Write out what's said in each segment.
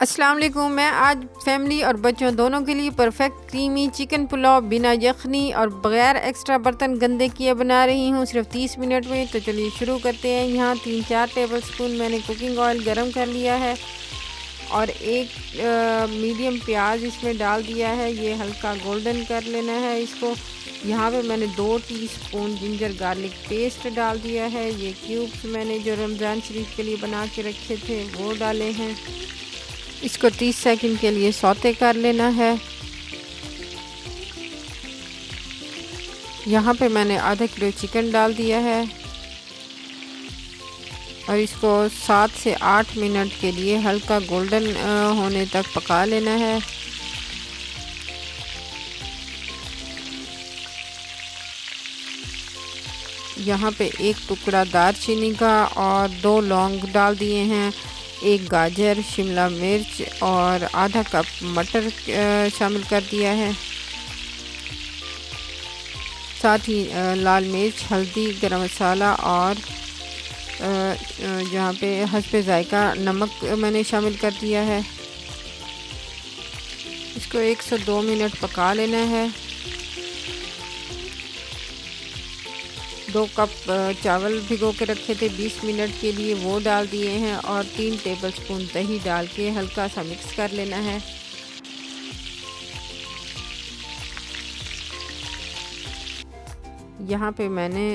अस्सलाम वालेकुम। मैं आज फैमिली और बच्चों दोनों के लिए परफेक्ट क्रीमी चिकन पुलाव बिना यखनी और बग़ैर एक्स्ट्रा बर्तन गंदे किए बना रही हूँ सिर्फ 30 मिनट में। तो चलिए शुरू करते हैं। यहाँ 3-4 टेबलस्पून मैंने कुकिंग ऑयल गरम कर लिया है और एक मीडियम प्याज इसमें डाल दिया है। ये हल्का गोल्डन कर लेना है इसको। यहाँ पे मैंने 2 टीस्पून जिंजर गार्लिक पेस्ट डाल दिया है। ये क्यूब्स मैंने जो रमज़ान शरीफ के लिए बना के रखे थे वो डाले हैं। इसको 30 सेकंड के लिए सौते कर लेना है। यहाँ पे मैंने आधा किलो चिकन डाल दिया है और इसको 7 से 8 मिनट के लिए हल्का गोल्डन होने तक पका लेना है। यहाँ पे एक टुकड़ा दालचीनी का और 2 लौंग डाल दिए हैं, एक गाजर, शिमला मिर्च और आधा कप मटर शामिल कर दिया है। साथ ही लाल मिर्च, हल्दी, गरम मसाला और यहाँ पे हस्बे ज़ायका नमक मैंने शामिल कर दिया है। इसको 1 से 2 मिनट पका लेना है। 2 कप चावल भिगो के रखे थे 20 मिनट के लिए, वो डाल दिए हैं और 3 टेबलस्पून दही डाल के हल्का सा मिक्स कर लेना है। यहाँ पे मैंने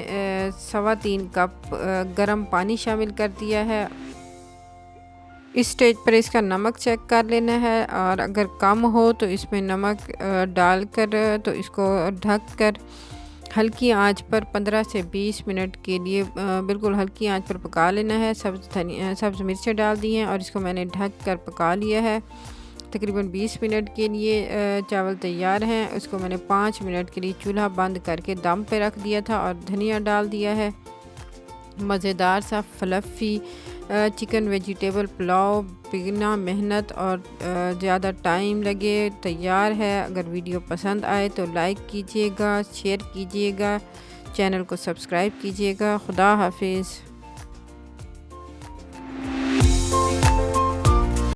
3.25 कप गरम पानी शामिल कर दिया है। इस स्टेज पर इसका नमक चेक कर लेना है और अगर कम हो तो इसमें नमक डालकर तो इसको ढक कर हल्की आंच पर 15 से 20 मिनट के लिए बिल्कुल हल्की आंच पर पका लेना है। सब्ज़ मिर्चें डाल दी हैं और इसको मैंने ढक कर पका लिया है। तकरीबन 20 मिनट के लिए चावल तैयार हैं। उसको मैंने 5 मिनट के लिए चूल्हा बंद करके दम पे रख दिया था और धनिया डाल दिया है। मज़ेदार सा फ्लफ़ी चिकन वेजिटेबल पुलाव बिना मेहनत और ज़्यादा टाइम लगे तैयार है। अगर वीडियो पसंद आए तो लाइक कीजिएगा, शेयर कीजिएगा, चैनल को सब्सक्राइब कीजिएगा। खुदा हाफिज़।